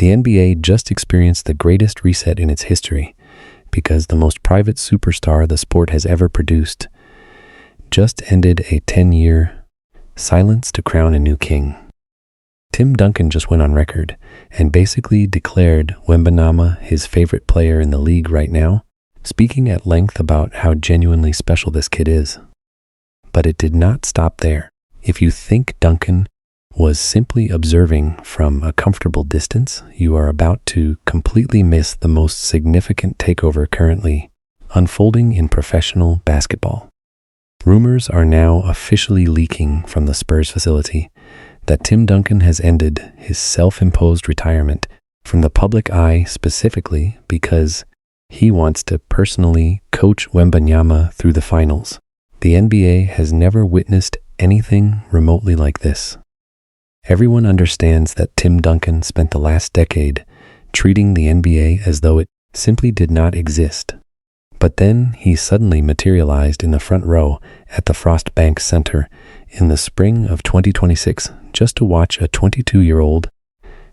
The NBA just experienced the greatest reset in its history because the most private superstar the sport has ever produced just ended a 10-year silence to crown a new king. Tim Duncan just went on record and basically declared Wembanyama his favorite player in the league right now, speaking at length about how genuinely special this kid is. But it did not stop there. If you think Duncan was simply observing from a comfortable distance, you are about to completely miss the most significant takeover currently unfolding in professional basketball. Rumors are now officially leaking from the Spurs facility that Tim Duncan has ended his self-imposed retirement from the public eye specifically because he wants to personally coach Wembanyama through the finals. The NBA has never witnessed anything remotely like this. Everyone understands that Tim Duncan spent the last decade treating the NBA as though it simply did not exist. But then he suddenly materialized in the front row at the Frost Bank Center in the spring of 2026 just to watch a 22-year-old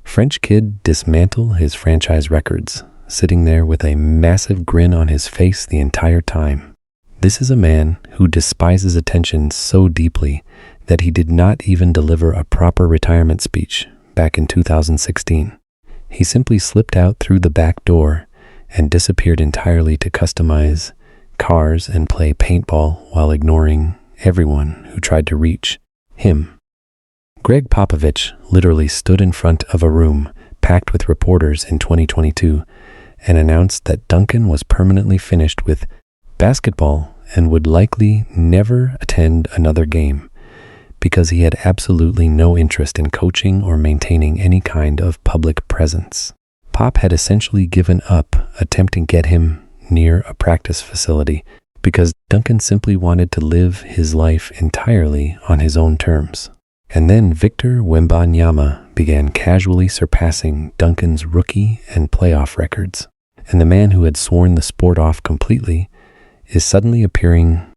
French kid dismantle his franchise records, sitting there with a massive grin on his face the entire time. This is a man who despises attention so deeply that he did not even deliver a proper retirement speech back in 2016. He simply slipped out through the back door and disappeared entirely to customize cars and play paintball while ignoring everyone who tried to reach him. Greg Popovich literally stood in front of a room packed with reporters in 2022 and announced that Duncan was permanently finished with basketball and would likely never attend another game because he had absolutely no interest in coaching or maintaining any kind of public presence. Pop had essentially given up attempting to get him near a practice facility because Duncan simply wanted to live his life entirely on his own terms. And then Victor Wembanyama began casually surpassing Duncan's rookie and playoff records. And the man who had sworn the sport off completely is suddenly appearing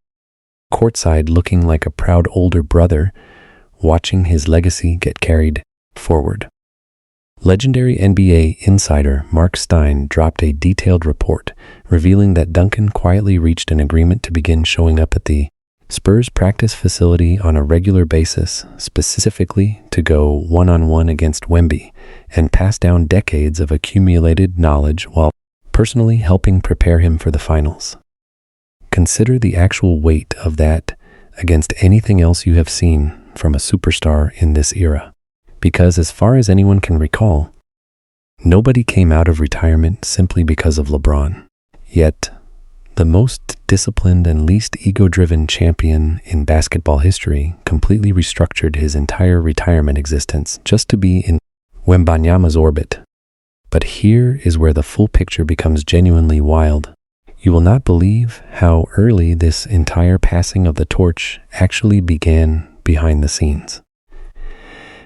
courtside looking like a proud older brother, watching his legacy get carried forward. Legendary NBA insider Mark Stein dropped a detailed report revealing that Duncan quietly reached an agreement to begin showing up at the Spurs practice facility on a regular basis, specifically to go one-on-one against Wemby and pass down decades of accumulated knowledge while personally helping prepare him for the finals. Consider the actual weight of that against anything else you have seen from a superstar in this era. Because as far as anyone can recall, nobody came out of retirement simply because of LeBron. Yet, the most disciplined and least ego-driven champion in basketball history completely restructured his entire retirement existence just to be in Wembanyama's orbit. But here is where the full picture becomes genuinely wild. You will not believe how early this entire passing of the torch actually began behind the scenes.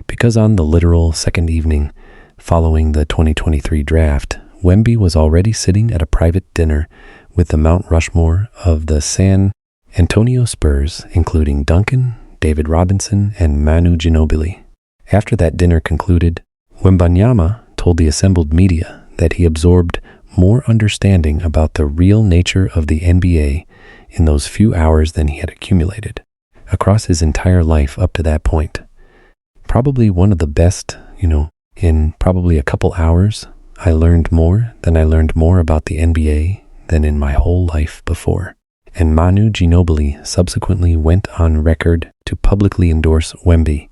Because on the literal second evening following the 2023 draft, Wemby was already sitting at a private dinner with the Mount Rushmore of the San Antonio Spurs, including Duncan, David Robinson, and Manu Ginobili. After that dinner concluded, Wembanyama told the assembled media that he absorbed more understanding about the real nature of the NBA in those few hours than he had accumulated across his entire life up to that point. Probably one of the best, in probably a couple hours, I learned more about the NBA than in my whole life before. And Manu Ginobili subsequently went on record to publicly endorse Wemby,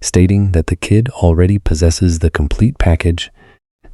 stating that the kid already possesses the complete package,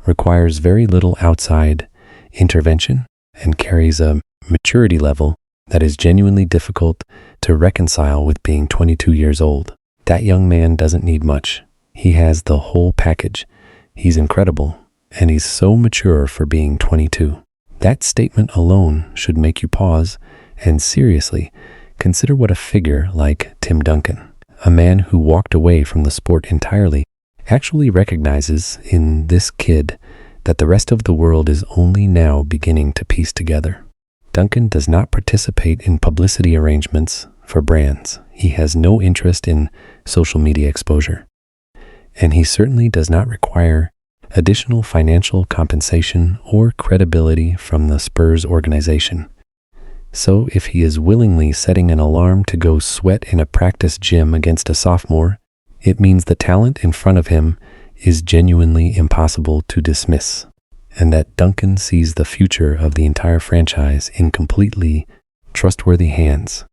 requires very little outside intervention, and carries a maturity level that is genuinely difficult to reconcile with being 22 years old. That young man doesn't need much. He has the whole package. He's incredible, and he's so mature for being 22. That statement alone should make you pause and seriously consider what a figure like Tim Duncan, a man who walked away from the sport entirely, actually recognizes in this kid that the rest of the world is only now beginning to piece together. Duncan does not participate in publicity arrangements for brands. He has no interest in social media exposure. And he certainly does not require additional financial compensation, or credibility from the Spurs organization. So if he is willingly setting an alarm to go sweat in a practice gym against a sophomore, it means the talent in front of him is genuinely impossible to dismiss, and that Duncan sees the future of the entire franchise in completely trustworthy hands.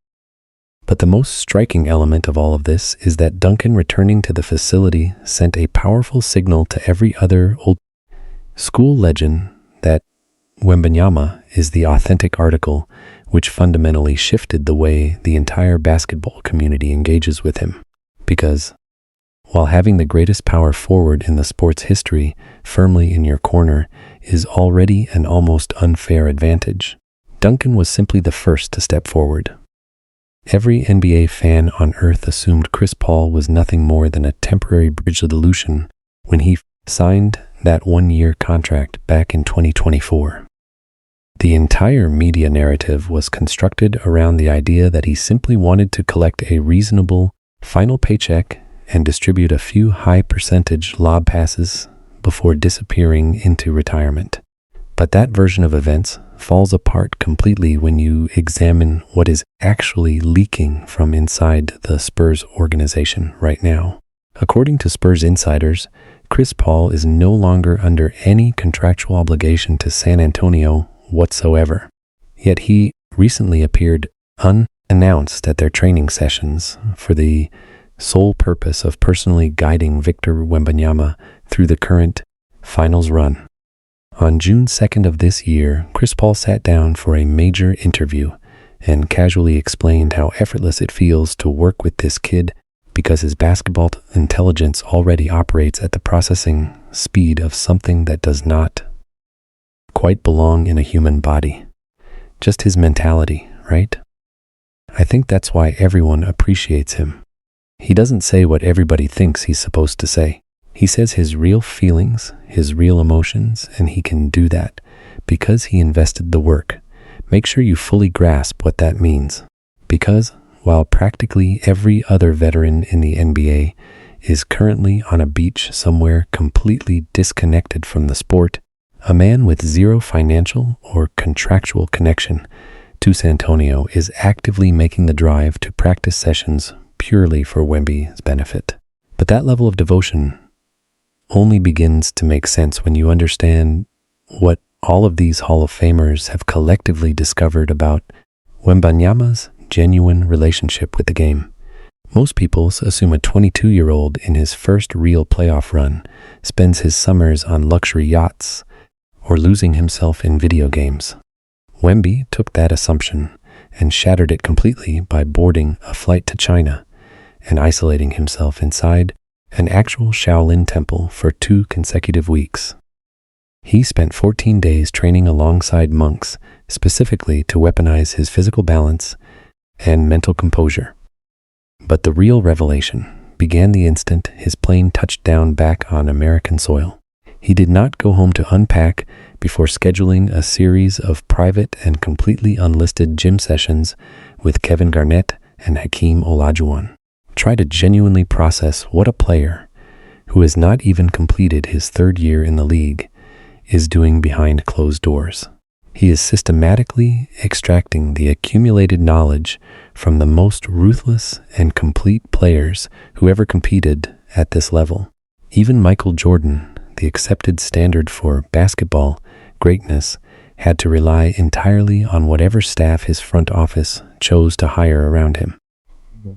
But the most striking element of all of this is that Duncan returning to the facility sent a powerful signal to every other old school legend that Wembanyama is the authentic article, which fundamentally shifted the way the entire basketball community engages with him. Because while having the greatest power forward in the sport's history firmly in your corner is already an almost unfair advantage, Duncan was simply the first to step forward. Every NBA fan on earth assumed Chris Paul was nothing more than a temporary bridge solution when he signed that one-year contract back in 2024. The entire media narrative was constructed around the idea that he simply wanted to collect a reasonable final paycheck and distribute a few high-percentage lob passes before disappearing into retirement. But that version of events falls apart completely when you examine what is actually leaking from inside the Spurs organization right now. According to Spurs insiders, Chris Paul is no longer under any contractual obligation to San Antonio whatsoever. Yet he recently appeared unannounced at their training sessions for the sole purpose of personally guiding Victor Wembanyama through the current finals run. On June 2nd of this year, Chris Paul sat down for a major interview and casually explained how effortless it feels to work with this kid because his basketball intelligence already operates at the processing speed of something that does not quite belong in a human body. Just his mentality, right? I think that's why everyone appreciates him. He doesn't say what everybody thinks he's supposed to say. He says his real feelings, his real emotions, and he can do that because he invested the work. Make sure you fully grasp what that means. Because while practically every other veteran in the NBA is currently on a beach somewhere completely disconnected from the sport, a man with zero financial or contractual connection to San Antonio is actively making the drive to practice sessions purely for Wemby's benefit. But that level of devotion only begins to make sense when you understand what all of these Hall of Famers have collectively discovered about Wembanyama's genuine relationship with the game. Most people assume a 22-year-old in his first real playoff run spends his summers on luxury yachts or losing himself in video games. Wemby took that assumption and shattered it completely by boarding a flight to China and isolating himself inside an actual Shaolin temple for 2 consecutive weeks. He spent 14 days training alongside monks specifically to weaponize his physical balance and mental composure. But the real revelation began the instant his plane touched down back on American soil. He did not go home to unpack before scheduling a series of private and completely unlisted gym sessions with Kevin Garnett and Hakeem Olajuwon. Try to genuinely process what a player who has not even completed his 3rd year in the league is doing behind closed doors. He is systematically extracting the accumulated knowledge from the most ruthless and complete players who ever competed at this level. Even Michael Jordan, the accepted standard for basketball greatness, had to rely entirely on whatever staff his front office chose to hire around him.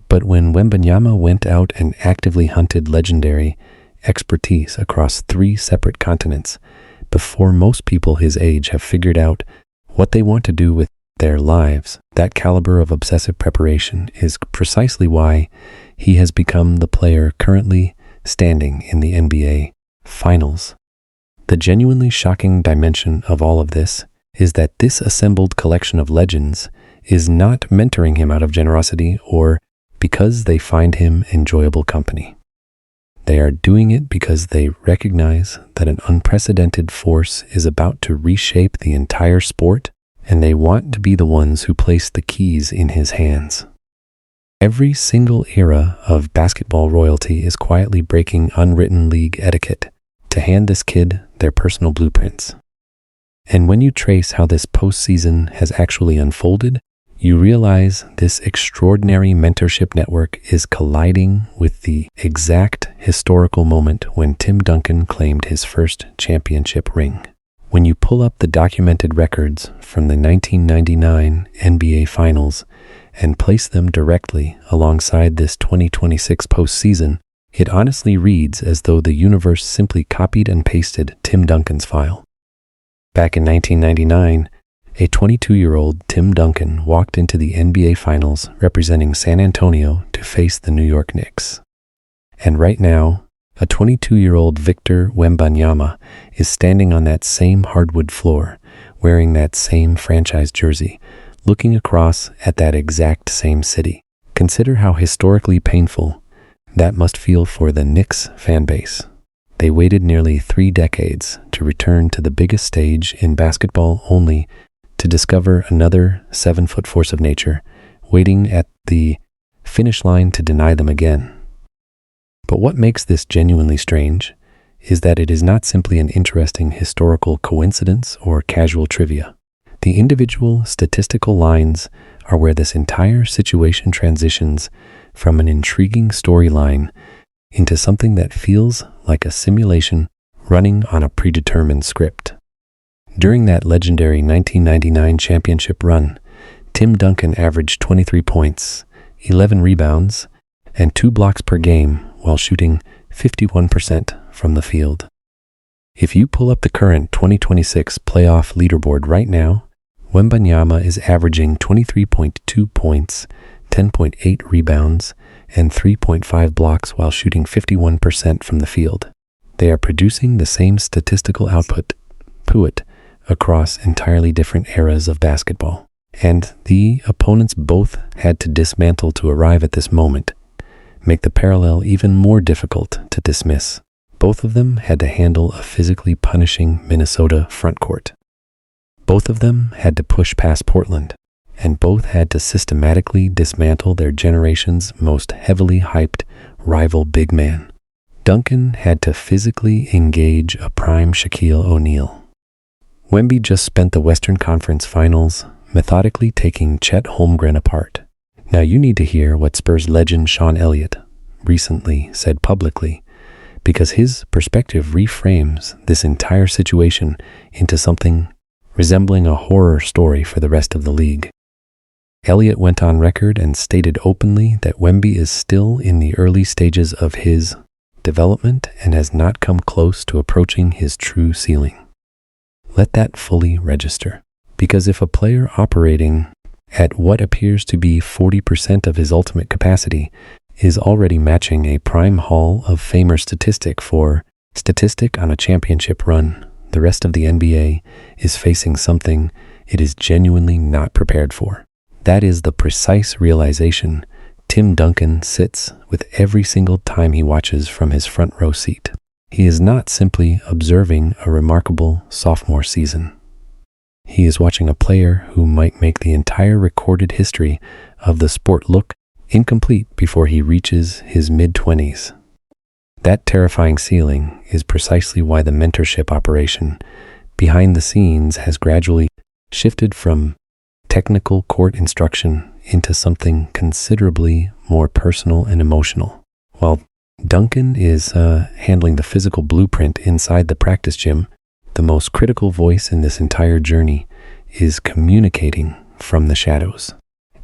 But when Wembanyama went out and actively hunted legendary expertise across 3 separate continents, before most people his age have figured out what they want to do with their lives, that caliber of obsessive preparation is precisely why he has become the player currently standing in the NBA Finals. The genuinely shocking dimension of all of this is that this assembled collection of legends is not mentoring him out of generosity or because they find him enjoyable company. They are doing it because they recognize that an unprecedented force is about to reshape the entire sport, and they want to be the ones who place the keys in his hands. Every single era of basketball royalty is quietly breaking unwritten league etiquette, to hand this kid their personal blueprints. And when you trace how this postseason has actually unfolded, you realize this extraordinary mentorship network is colliding with the exact historical moment when Tim Duncan claimed his first championship ring. When you pull up the documented records from the 1999 NBA Finals and place them directly alongside this 2026 postseason, it honestly reads as though the universe simply copied and pasted Tim Duncan's file. Back in 1999, a 22-year-old Tim Duncan walked into the NBA Finals representing San Antonio to face the New York Knicks. And right now, a 22-year-old Victor Wembanyama is standing on that same hardwood floor, wearing that same franchise jersey, looking across at that exact same city. Consider how historically painful that must feel for the Knicks fan base. They waited nearly 3 decades to return to the biggest stage in basketball only to discover another 7-foot force of nature waiting at the finish line to deny them again. But what makes this genuinely strange is that it is not simply an interesting historical coincidence or casual trivia. The individual statistical lines are where this entire situation transitions from an intriguing storyline into something that feels like a simulation running on a predetermined script. During that legendary 1999 championship run, Tim Duncan averaged 23 points, 11 rebounds, and 2 blocks per game while shooting 51% from the field. If you pull up the current 2026 playoff leaderboard right now, Wembanyama is averaging 23.2 points, 10.8 rebounds, and 3.5 blocks while shooting 51% from the field. They are producing the same statistical output across entirely different eras of basketball. And the opponents both had to dismantle to arrive at this moment, make the parallel even more difficult to dismiss. Both of them had to handle a physically punishing Minnesota frontcourt. Both of them had to push past Portland, and both had to systematically dismantle their generation's most heavily hyped rival big man. Duncan had to physically engage a prime Shaquille O'Neal. Wemby just spent the Western Conference Finals methodically taking Chet Holmgren apart. Now you need to hear what Spurs legend Sean Elliott recently said publicly, because his perspective reframes this entire situation into something resembling a horror story for the rest of the league. Elliott went on record and stated openly that Wemby is still in the early stages of his development and has not come close to approaching his true ceiling. Let that fully register, because if a player operating at what appears to be 40% of his ultimate capacity is already matching a prime Hall of Famer statistic on a championship run, the rest of the NBA is facing something it is genuinely not prepared for. That is the precise realization Tim Duncan sits with every single time he watches from his front row seat. He is not simply observing a remarkable sophomore season. He is watching a player who might make the entire recorded history of the sport look incomplete before he reaches his mid-20s. That terrifying ceiling is precisely why the mentorship operation behind the scenes has gradually shifted from technical court instruction into something considerably more personal and emotional. While Duncan is handling the physical blueprint inside the practice gym, the most critical voice in this entire journey is communicating from the shadows.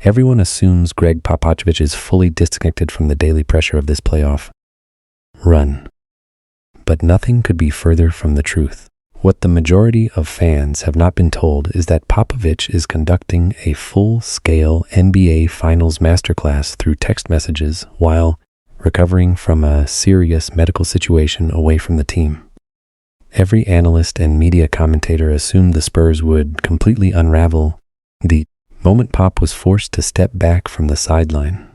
Everyone assumes Greg Popovich is fully disconnected from the daily pressure of this playoff run. But nothing could be further from the truth. What the majority of fans have not been told is that Popovich is conducting a full-scale NBA Finals masterclass through text messages while recovering from a serious medical situation away from the team. Every analyst and media commentator assumed the Spurs would completely unravel the moment Pop was forced to step back from the sideline.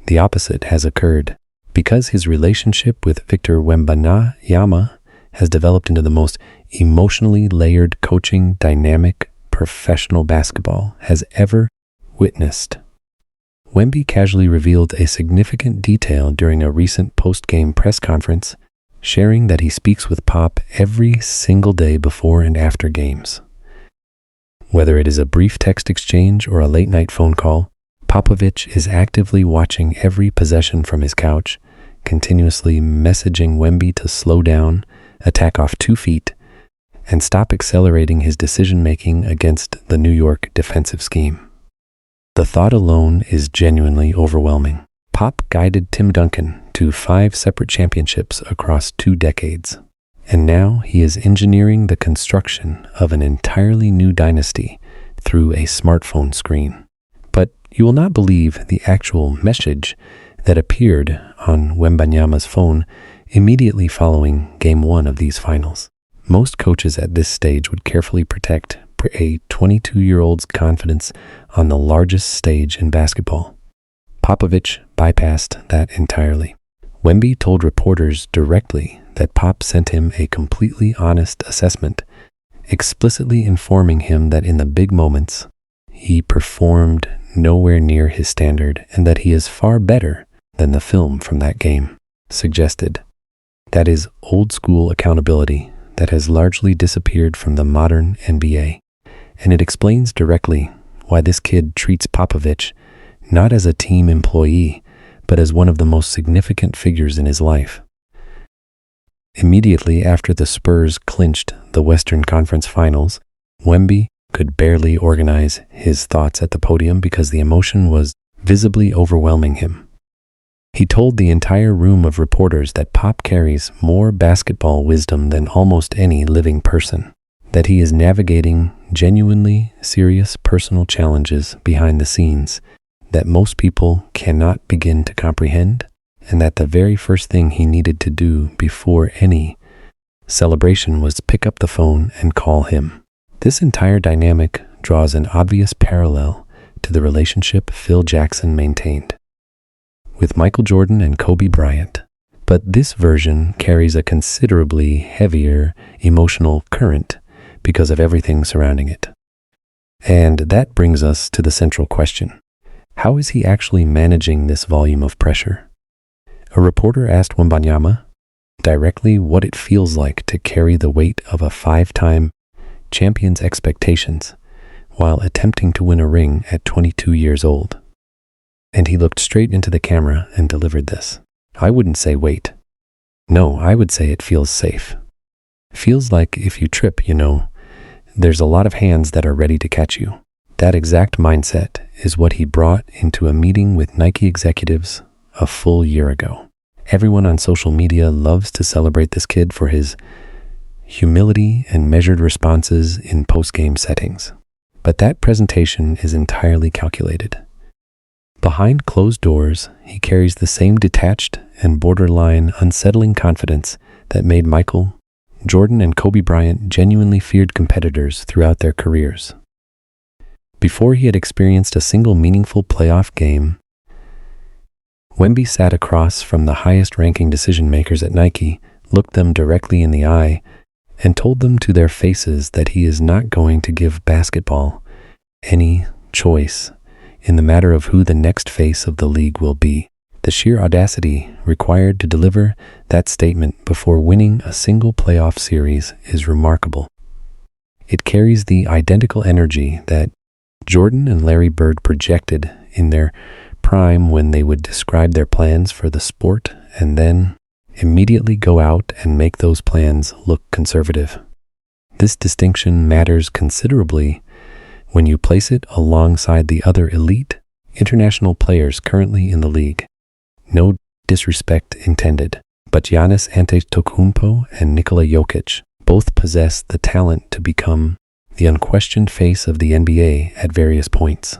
The opposite has occurred. Because his relationship with Victor Wembanyama has developed into the most emotionally layered coaching dynamic professional basketball has ever witnessed. Wemby casually revealed a significant detail during a recent post-game press conference, sharing that he speaks with Pop every single day before and after games. Whether it is a brief text exchange or a late-night phone call, Popovich is actively watching every possession from his couch, continuously messaging Wemby to slow down, attack off 2 feet, and stop accelerating his decision-making against the New York defensive scheme. The thought alone is genuinely overwhelming. Pop guided Tim Duncan to 5 separate championships across 2 decades. And now he is engineering the construction of an entirely new dynasty through a smartphone screen. But you will not believe the actual message that appeared on Wembanyama's phone immediately following Game 1 of these finals. Most coaches at this stage would carefully protect a 22-year-old's confidence on the largest stage in basketball. Popovich bypassed that entirely. Wemby told reporters directly that Pop sent him a completely honest assessment, explicitly informing him that in the big moments, he performed nowhere near his standard and that he is far better than the film from that game suggested. That is old-school accountability that has largely disappeared from the modern NBA, and it explains directly why this kid treats Popovich not as a team employee, but as one of the most significant figures in his life. Immediately after the Spurs clinched the Western Conference Finals, Wemby could barely organize his thoughts at the podium because the emotion was visibly overwhelming him. He told the entire room of reporters that Pop carries more basketball wisdom than almost any living person, that he is navigating genuinely serious personal challenges behind the scenes that most people cannot begin to comprehend, and that the very first thing he needed to do before any celebration was pick up the phone and call him. This entire dynamic draws an obvious parallel to the relationship Phil Jackson maintained with Michael Jordan and Kobe Bryant, but this version carries a considerably heavier emotional current because of everything surrounding it. And that brings us to the central question. How is he actually managing this volume of pressure? A reporter asked Wembanyama directly what it feels like to carry the weight of a 5-time champion's expectations while attempting to win a ring at 22 years old. And he looked straight into the camera and delivered this. I wouldn't say wait. No, I would say it feels safe. Feels like if you trip, there's a lot of hands that are ready to catch you. That exact mindset is what he brought into a meeting with Nike executives a full year ago. Everyone on social media loves to celebrate this kid for his humility and measured responses in post-game settings. But that presentation is entirely calculated. Behind closed doors, he carries the same detached and borderline unsettling confidence that made Michael, Jordan, and Kobe Bryant genuinely feared competitors throughout their careers. Before he had experienced a single meaningful playoff game, Wemby sat across from the highest-ranking decision-makers at Nike, looked them directly in the eye, and told them to their faces that he is not going to give basketball any choice in the matter of who the next face of the league will be. The sheer audacity required to deliver that statement before winning a single playoff series is remarkable. It carries the identical energy that Jordan and Larry Bird projected in their prime when they would describe their plans for the sport and then immediately go out and make those plans look conservative. This distinction matters considerably when you place it alongside the other elite international players currently in the league. No disrespect intended, but Giannis Antetokounmpo and Nikola Jokic both possess the talent to become the unquestioned face of the NBA at various points.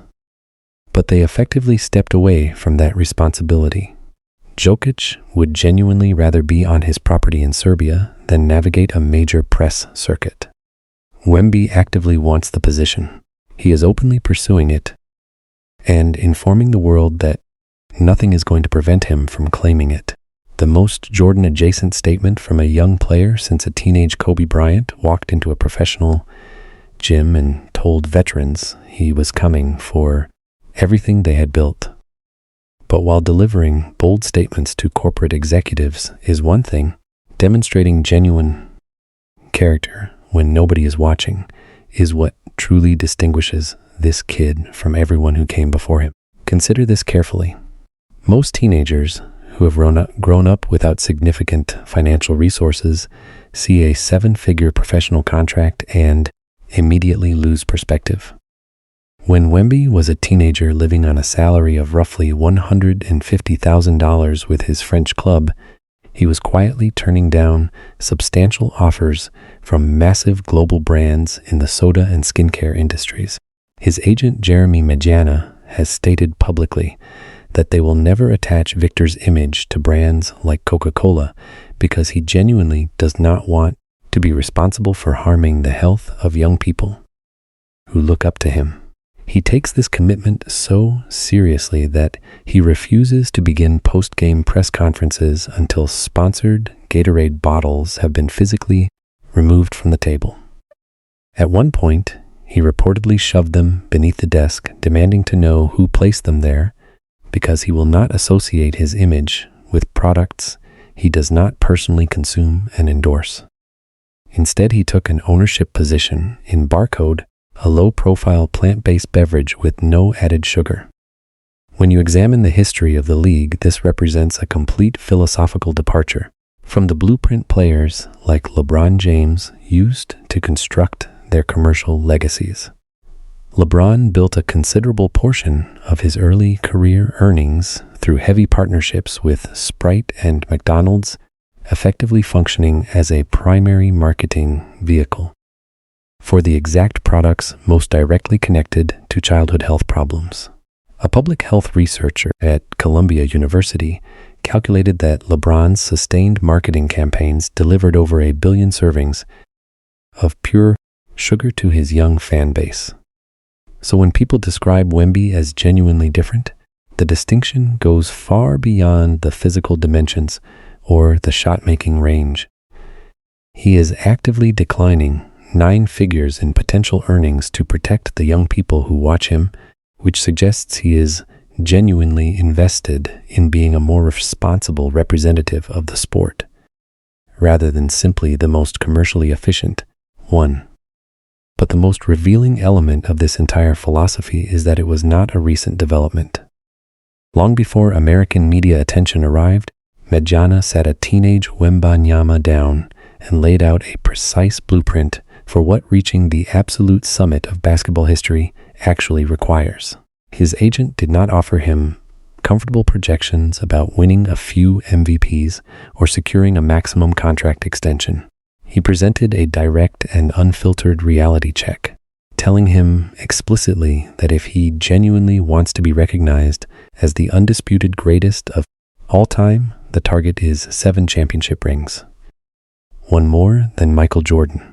But they effectively stepped away from that responsibility. Jokic would genuinely rather be on his property in Serbia than navigate a major press circuit. Wemby actively wants the position. He is openly pursuing it and informing the world that nothing is going to prevent him from claiming it. The most Jordan-adjacent statement from a young player since a teenage Kobe Bryant walked into a professional gym and told veterans he was coming for everything they had built. But while delivering bold statements to corporate executives is one thing, Demonstrating genuine character when nobody is watching is what truly distinguishes this kid from everyone who came before him. Consider this carefully. Most teenagers who have grown up without significant financial resources see a 7-figure professional contract and immediately lose perspective. When Wemby was a teenager living on a salary of roughly $150,000 with his French club, he was quietly turning down substantial offers from massive global brands in the soda and skincare industries. His agent Jeremy Medjana has stated publicly that they will never attach Victor's image to brands like Coca-Cola because he genuinely does not want to be responsible for harming the health of young people who look up to him. He takes this commitment so seriously that he refuses to begin post-game press conferences until sponsored Gatorade bottles have been physically removed from the table. At one point, he reportedly shoved them beneath the desk, demanding to know who placed them there, because he will not associate his image with products he does not personally consume and endorse. Instead, he took an ownership position in Barcode, a low-profile plant-based beverage with no added sugar. When you examine the history of the league, this represents a complete philosophical departure from the blueprint players like LeBron James used to construct their commercial legacies. LeBron built a considerable portion of his early career earnings through heavy partnerships with Sprite and McDonald's, effectively functioning as a primary marketing vehicle for the exact products most directly connected to childhood health problems. A public health researcher at Columbia University calculated that LeBron's sustained marketing campaigns delivered over 1 billion servings of pure sugar to his young fan base. So when people describe Wemby as genuinely different, the distinction goes far beyond the physical dimensions or the shot-making range. He is actively declining 9 figures in potential earnings to protect the young people who watch him, which suggests he is genuinely invested in being a more responsible representative of the sport, rather than simply the most commercially efficient one. But the most revealing element of this entire philosophy is that it was not a recent development. Long before American media attention arrived, Medjana sat a teenage Wembanyama down and laid out a precise blueprint for what reaching the absolute summit of basketball history actually requires. His agent did not offer him comfortable projections about winning a few MVPs or securing a maximum contract extension. He presented a direct and unfiltered reality check, telling him explicitly that if he genuinely wants to be recognized as the undisputed greatest of all time, the target is 7 championship rings, one more than Michael Jordan.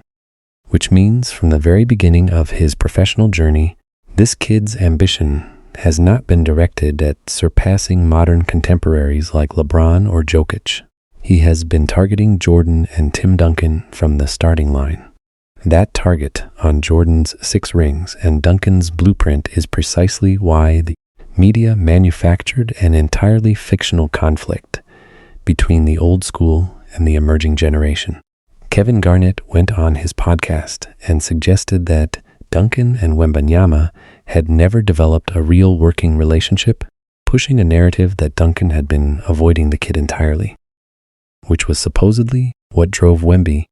Which means from the very beginning of his professional journey, this kid's ambition has not been directed at surpassing modern contemporaries like LeBron or Jokic. He has been targeting Jordan and Tim Duncan from the starting line. That target on Jordan's 6 rings and Duncan's blueprint is precisely why the media manufactured an entirely fictional conflict between the old school and the emerging generation. Kevin Garnett went on his podcast and suggested that Duncan and Wembanyama had never developed a real working relationship, pushing a narrative that Duncan had been avoiding the kid entirely, which was supposedly what drove Wemby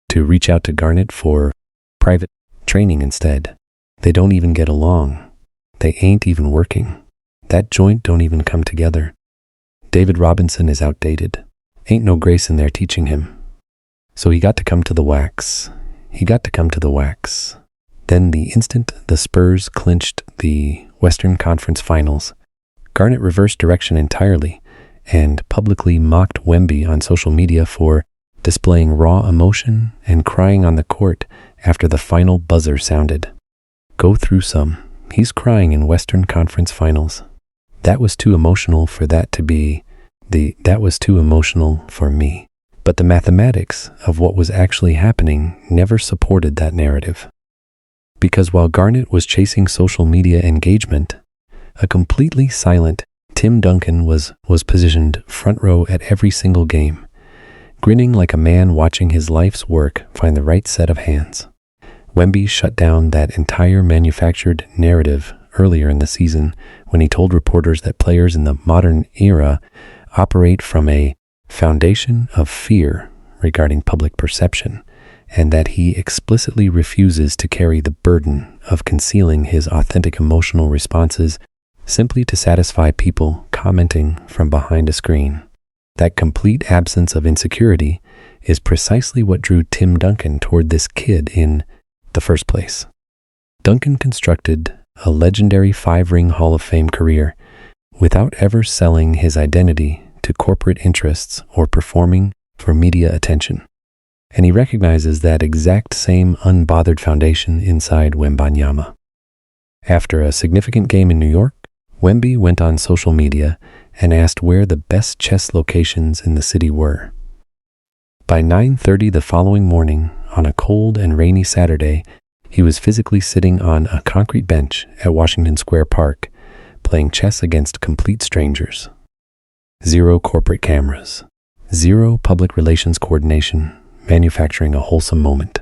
to reach out to Garnett for private training instead. They don't even get along. They ain't even working. That joint don't even come together. David Robinson is outdated. Ain't no grace in there teaching him. So he got to come to the wax. Then the instant the Spurs clinched the Western Conference Finals, Garnett reversed direction entirely and publicly mocked Wemby on social media for displaying raw emotion and crying on the court after the final buzzer sounded. Go through some. He's crying in Western Conference Finals. That was too emotional for me. But the mathematics of what was actually happening never supported that narrative. Because while Garnett was chasing social media engagement, a completely silent Tim Duncan was positioned front row at every single game, grinning like a man watching his life's work find the right set of hands. Wemby shut down that entire manufactured narrative earlier in the season when he told reporters that players in the modern era operate from a foundation of fear regarding public perception, and that he explicitly refuses to carry the burden of concealing his authentic emotional responses simply to satisfy people commenting from behind a screen. That complete absence of insecurity is precisely what drew Tim Duncan toward this kid in the first place. Duncan constructed a legendary 5-ring Hall of Fame career without ever selling his identity to corporate interests or performing for media attention. And he recognizes that exact same unbothered foundation inside Wembanyama. After a significant game in New York, Wemby went on social media and asked where the best chess locations in the city were. By 9:30 the following morning, on a cold and rainy Saturday, he was physically sitting on a concrete bench at Washington Square Park, playing chess against complete strangers. 0 corporate cameras, 0 public relations coordination, manufacturing a wholesome moment.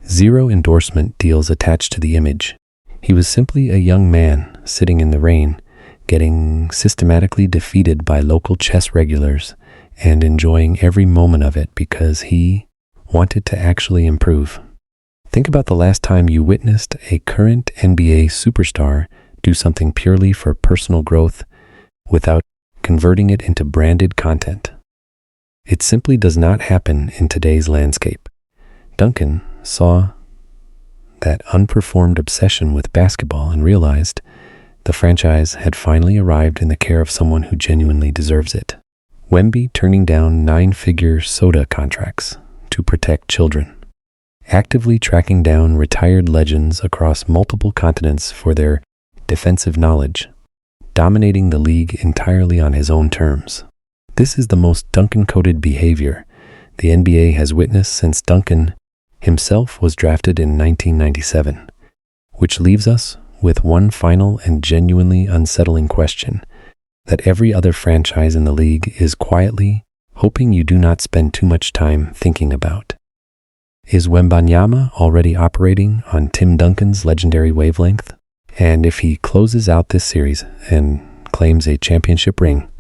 0 endorsement deals attached to the image. He was simply a young man sitting in the rain, getting systematically defeated by local chess regulars and enjoying every moment of it because he wanted to actually improve. Think about the last time you witnessed a current NBA superstar do something purely for personal growth without converting it into branded content. It simply does not happen in today's landscape. Duncan saw that unperformed obsession with basketball and realized the franchise had finally arrived in the care of someone who genuinely deserves it. Wemby turning down 9-figure soda contracts to protect children, actively tracking down retired legends across multiple continents for their defensive knowledge, dominating the league entirely on his own terms. This is the most Duncan-coded behavior the NBA has witnessed since Duncan himself was drafted in 1997, which leaves us with one final and genuinely unsettling question that every other franchise in the league is quietly hoping you do not spend too much time thinking about. Is Wembanyama already operating on Tim Duncan's legendary wavelength? And if he closes out this series and claims a championship ring,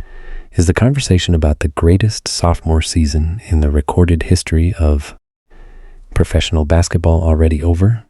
is the conversation about the greatest sophomore season in the recorded history of professional basketball already over?